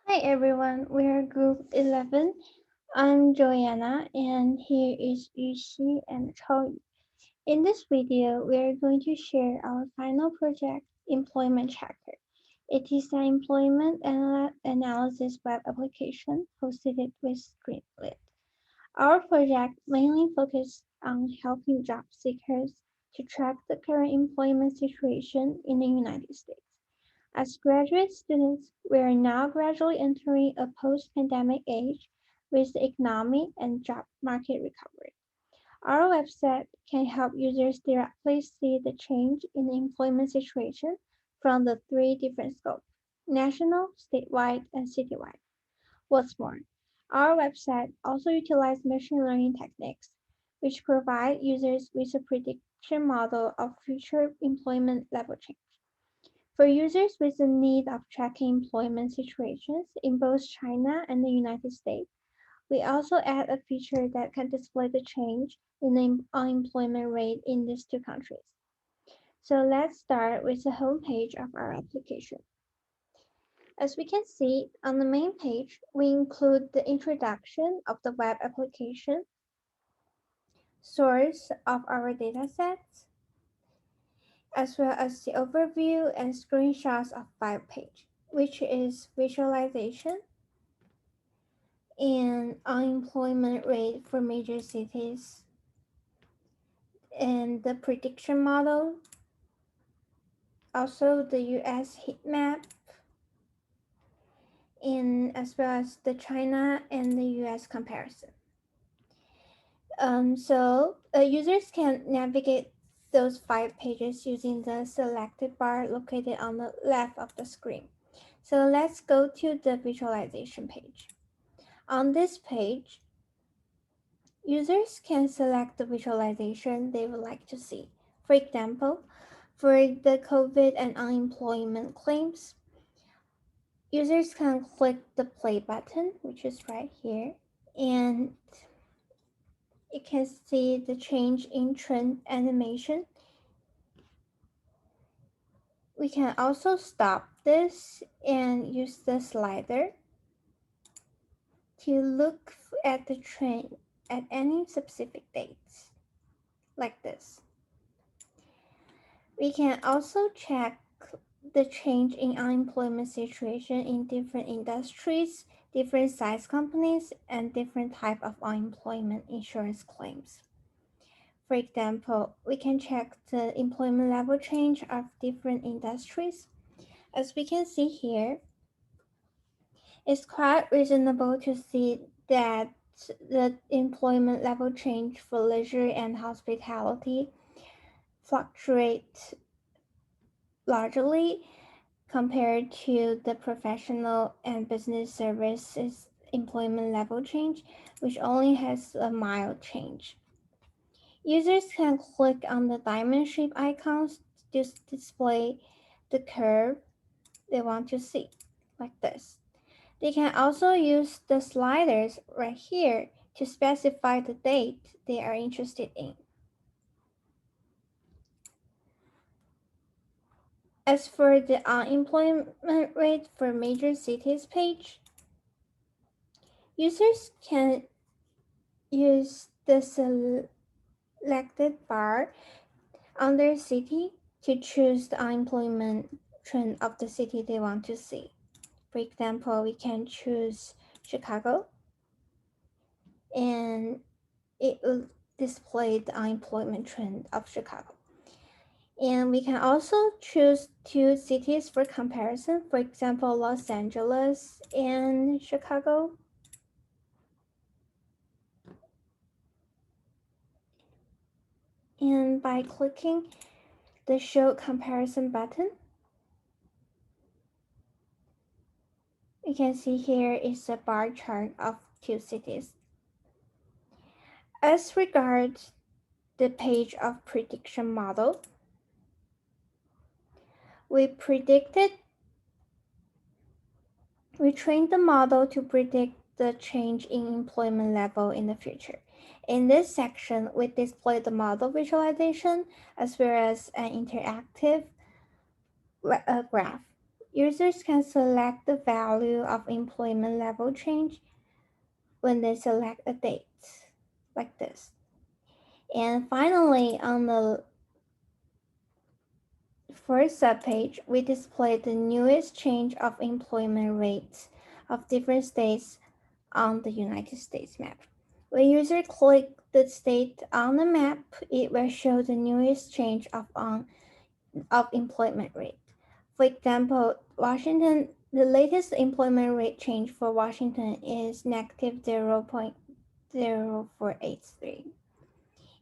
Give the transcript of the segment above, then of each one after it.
Hi everyone, we are group 11. I'm Joanna and here is Yuxi and Chao. In this video, we are going to share our final project, Employment Tracker. It is an employment analysis web application hosted with Streamlit. Our project mainly focused on helping job seekers to track the current employment situation in the United States. As graduate students, we are now gradually entering a post-pandemic age with the economic and job market recovery. Our website can help users directly see the change in the employment situation from the three different scopes: national, statewide, and citywide. What's more, our website also utilizes machine learning techniques, which provide users with a prediction model of future employment level change. For users with the need of tracking employment situations in both China and the United States, we also add a feature that can display the change in the unemployment rate in these two countries. So let's start with the homepage of our application. As we can see on the main page, we include the introduction of the web application, source of our datasets, as well as the overview and screenshots of web page, which is visualization and unemployment rate for major cities and the prediction model, also the US heat map, and as well as the China and the US comparison. Users can navigate those 5 pages using the selected bar located on the left of the screen. So let's go to the visualization page. On this page, users can select the visualization they would like to see. For example, for the COVID and unemployment claims, users can click the play button, which is right here, and you can see the change in trend animation. We can also stop this and use the slider to look at the trend at any specific dates, like this. We can also check the change in unemployment situation in different industries, different size companies, and different type of unemployment insurance claims. For example, we can check the employment level change of different industries. As we can see here, it's quite reasonable to see that the employment level change for leisure and hospitality fluctuate largely compared to the professional and business services employment level change, which only has a mild change. Users can click on the diamond shape icons to display the curve they want to see, like this. They can also use the sliders right here to specify the date they are interested in. As for the unemployment rate for major cities page, users can use the selected bar under city to choose the unemployment trend of the city they want to see. For example, we can choose Chicago, and it will display the unemployment trend of Chicago. And we can also choose two cities for comparison, for example, Los Angeles and Chicago. And by clicking the Show Comparison button, you can see here is a bar chart of two cities. As regards the page of prediction model, we trained the model to predict the change in employment level in the future. In this section, we display the model visualization as well as an interactive graph. Users can select the value of employment level change when they select a date, like this. And finally, on the first subpage, we display the newest change of employment rates of different states on the United States map. When users click the state on the map, it will show the newest change of employment rate. For example, Washington, the latest employment rate change for Washington is negative 0.0483.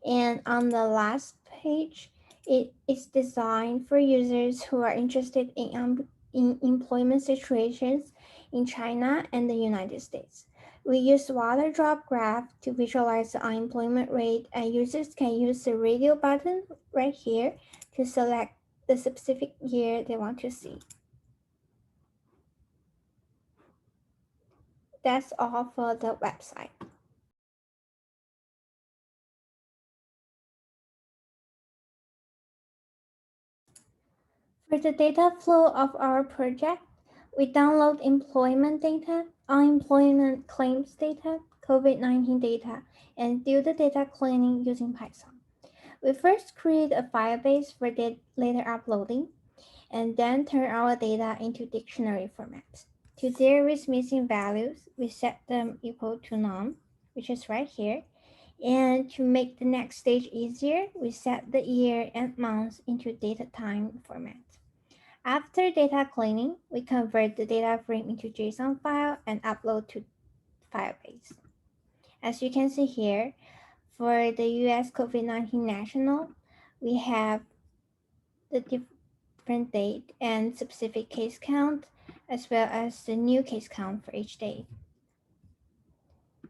And on the last page, it is designed for users who are interested in employment situations in China and the United States. We use water drop graph to visualize the unemployment rate, and users can use the radio button right here to select the specific year they want to see. That's all for the website. For the data flow of our project, we download employment data, unemployment claims data, COVID-19 data, and do the data cleaning using Python. We first create a Firebase for later uploading, and then turn our data into dictionary formats. To deal with missing values, we set them equal to none, which is right here. And to make the next stage easier, we set the year and month into data time format. After data cleaning, we convert the data frame into JSON file and upload to Firebase. As you can see here, for the US COVID-19 national, we have the different date and specific case count, as well as the new case count for each day.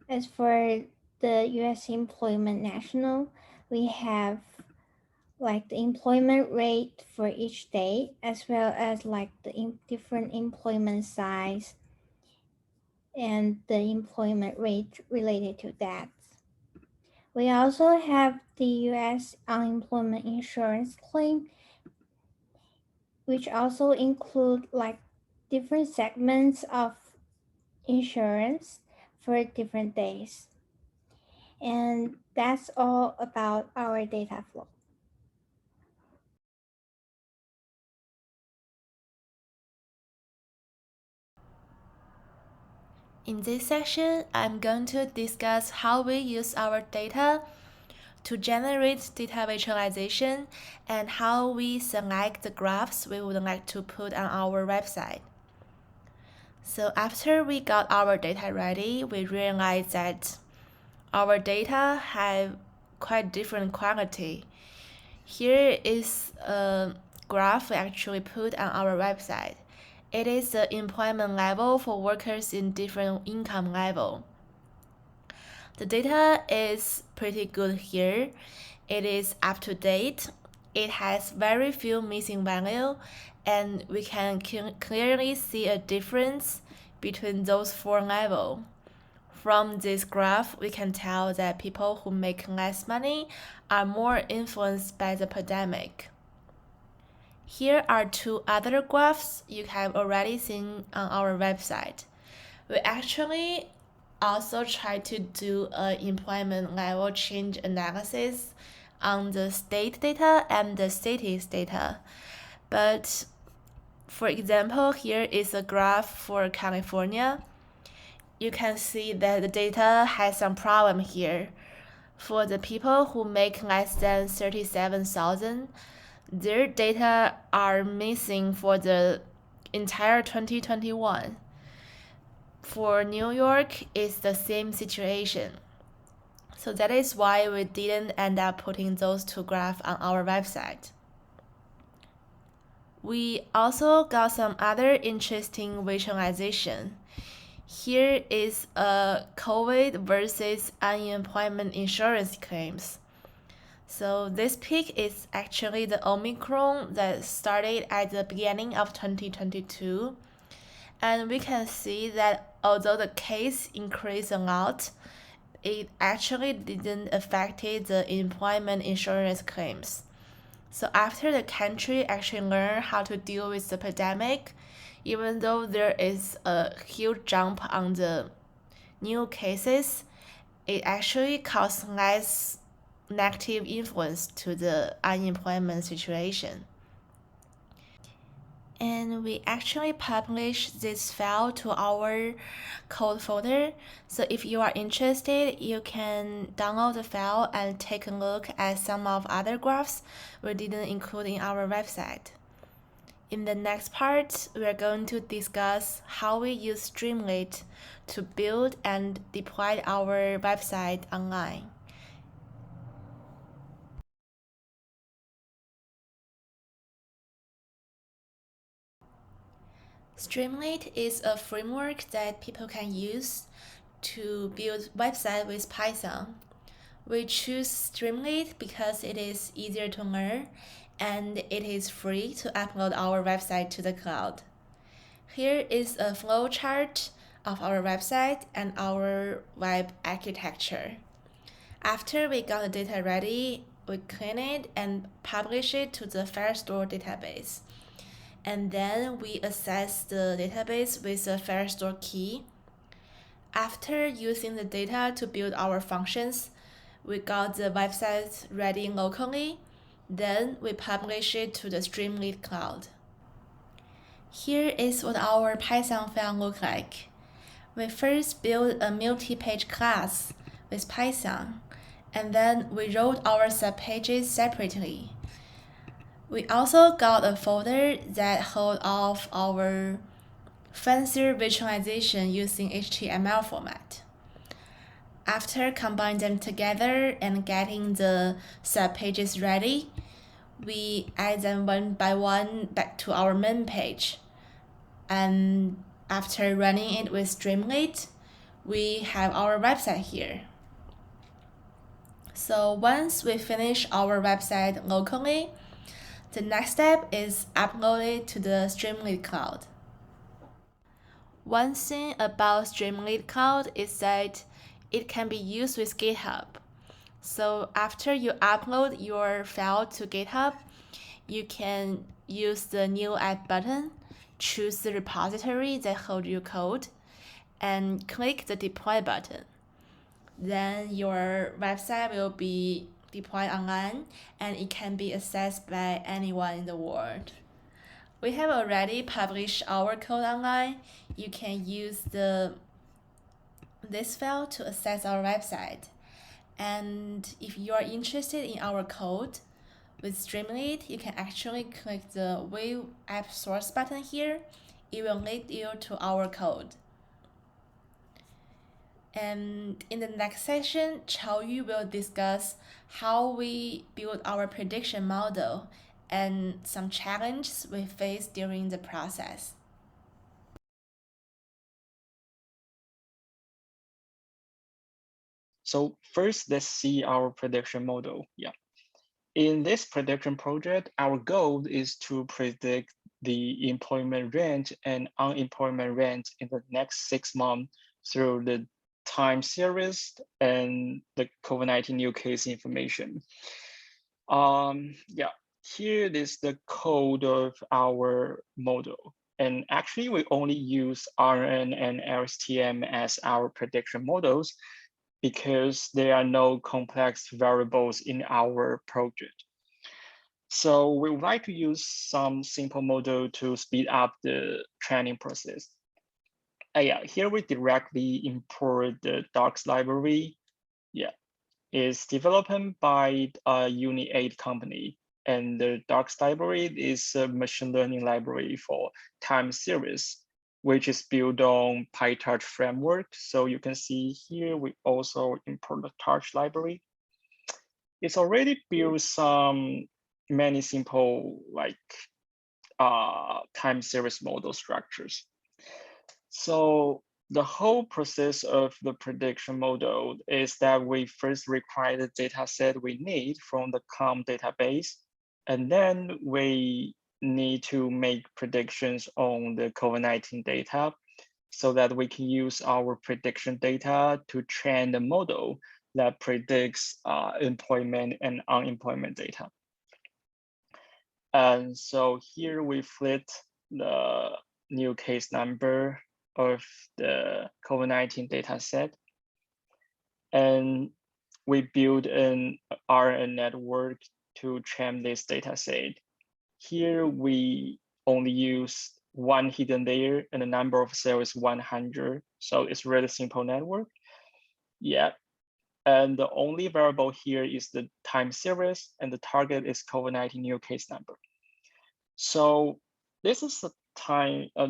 As for the US employment national, we have like the employment rate for each day, as well as like the different employment size and the employment rate related to that. We also have the US unemployment insurance claim, which also include like different segments of insurance for different days. And that's all about our data flow. In this section, I'm going to discuss how we use our data to generate data visualization and how we select the graphs we would like to put on our website. So after we got our data ready, we realized that our data have quite different quality. Here is a graph we actually put on our website. It is the employment level for workers in different income level. The data is pretty good here. It is up to date. It has very few missing value, and we can clearly see a difference between those four levels. From this graph, we can tell that people who make less money are more influenced by the pandemic. Here are two other graphs you have already seen on our website. We actually also try to do an employment level change analysis on the state data and the cities data. But for example, here is a graph for California. You can see that the data has some problem here. For the people who make less than 37,000, their data are missing for the entire 2021. For New York, it's the same situation. So that is why we didn't end up putting those two graphs on our website. We also got some other interesting visualization. Here is a COVID versus unemployment insurance claims. So this peak is actually the Omicron that started at the beginning of 2022. And we can see that although the case increased a lot, it actually didn't affect the employment insurance claims. So after the country actually learned how to deal with the pandemic, even though there is a huge jump on the new cases, it actually caused less negative influence to the unemployment situation. And we actually publish this file to our code folder. So if you are interested, you can download the file and take a look at some of other graphs we didn't include in our website. In the next part, we are going to discuss how we use Streamlit to build and deploy our website online. Streamlit is a framework that people can use to build websites with Python. We choose Streamlit because it is easier to learn and it is free to upload our website to the cloud. Here is a flow chart of our website and our web architecture. After we got the data ready, we clean it and publish it to the Firestore database. And then we access the database with the Firestore key. After using the data to build our functions, we got the website ready locally. Then we publish it to the Streamlit cloud. Here is what our Python file looks like. We first built a multi-page class with Python, and then we wrote our subpages separately. We also got a folder that holds all of our fancier visualization using HTML format. After combining them together and getting the subpages ready, we add them one by one back to our main page. And after running it with Streamlit, we have our website here. So once we finish our website locally, the next step is upload it to the Streamlit cloud. One thing about Streamlit Cloud is that it can be used with GitHub. So after you upload your file to GitHub, you can use the new add button, choose the repository that holds your code, and click the deploy button. Then your website will be deployed online and it can be accessed by anyone in the world. We have already published our code online. You can use this file to access our website. And if you are interested in our code with Streamlit, you can actually click the View App Source button here. It will lead you to our code. And in the next session, Chaoyu will discuss how we build our prediction model and some challenges we face during the process. So first, let's see our prediction model. Yeah. In this prediction project, our goal is to predict the employment range and unemployment range in the next 6 months through the time series and the COVID-19 new case information. Yeah, here is the code of our model. And actually, we only use RN and LSTM as our prediction models because there are no complex variables in our project. So we would like to use some simple model to speed up the training process. Yeah, here we directly import the docs library. Yeah, it's developed by a Uni8 company. And the docs library is a machine learning library for time series, which is built on PyTorch framework. So you can see here, we also import the Torch library. It's already built some many simple like time series model structures. So the whole process of the prediction model is that we first require the data set we need from the CLUM database, and then we need to make predictions on the COVID-19 data so that we can use our prediction data to train the model that predicts employment and unemployment data. And so here we flit the new case number of the COVID-19 data set. And we build an RNN network to train this data set. Here we only use one hidden layer and the number of cells is 100. So it's really simple network. Yeah. And the only variable here is the time series and the target is COVID-19 new case number. So this is a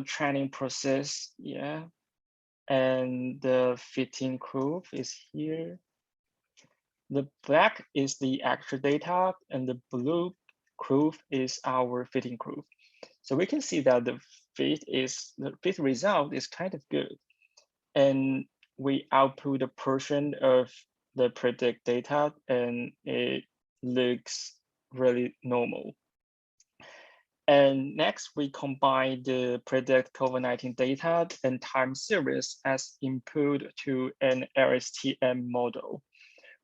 training process. Yeah. And the fitting curve is here. The black is the actual data and the blue curve is our fitting curve. So we can see that the fit result is kind of good. And we output a portion of the predict data and it looks really normal. And next, we combine the predict COVID-19 data and time series as input to an LSTM model.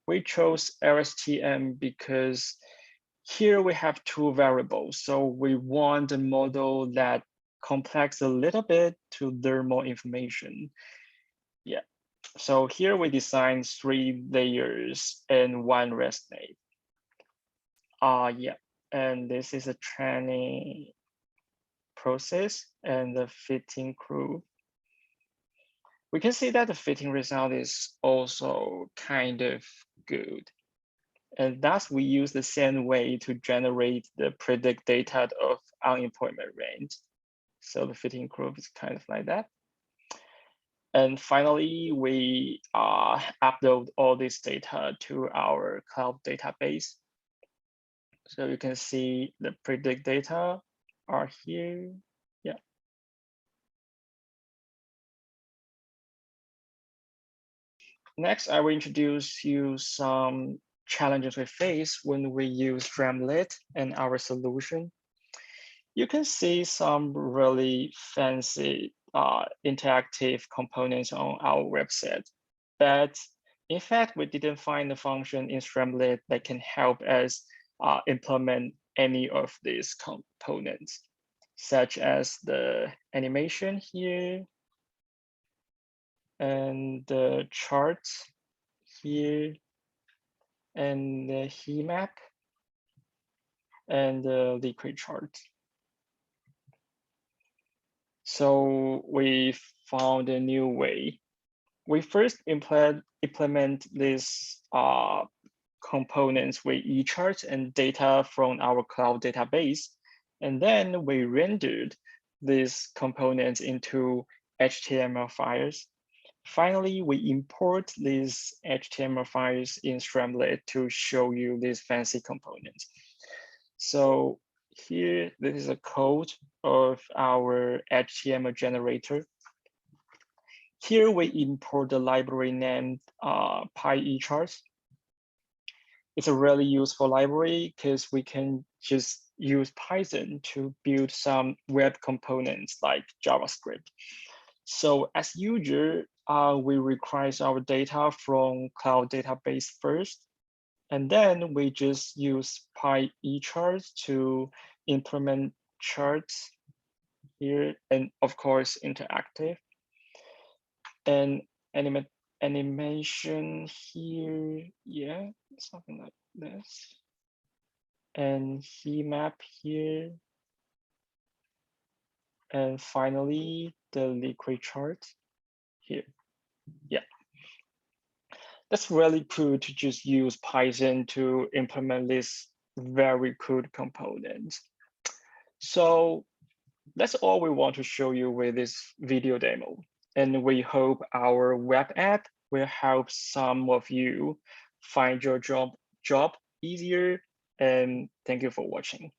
We chose LSTM because here we have two variables. So we want a model that complex a little bit to learn more information. Yeah. So here we design 3 layers and 1 RESTNet. Yeah. And this is a training process and the fitting curve. We can see that the fitting result is also kind of good. And thus we use the same way to generate the predict data of unemployment rate. So the fitting curve is kind of like that. And finally, we upload all this data to our cloud database. So you can see the predict data are here. Yeah. Next, I will introduce you some challenges we face when we use Streamlit and our solution. You can see some really fancy interactive components on our website, but in fact, we didn't find a function in Streamlit that can help us implement any of these components, such as the animation here and the charts here and the heat map and the liquid chart. So we found a new way. We first implement these components with e-charts and data from our cloud database. And then we rendered these components into HTML files. Finally, we import these HTML files in Streamlit to show you these fancy components. So here, this is a code of our HTML generator. Here we import the library named PyEcharts. It's a really useful library because we can just use Python to build some web components like JavaScript. So as usual, we require our data from cloud database first, and then we just use PyEcharts to implement charts here, and of course, interactive. And animation here, yeah, something like this. And heat map here. And finally, the liquid chart here. Yeah. That's really cool to just use Python to implement this very cool component. So that's all we want to show you with this video demo. And we hope our web app will help some of you find your job easier. And thank you for watching.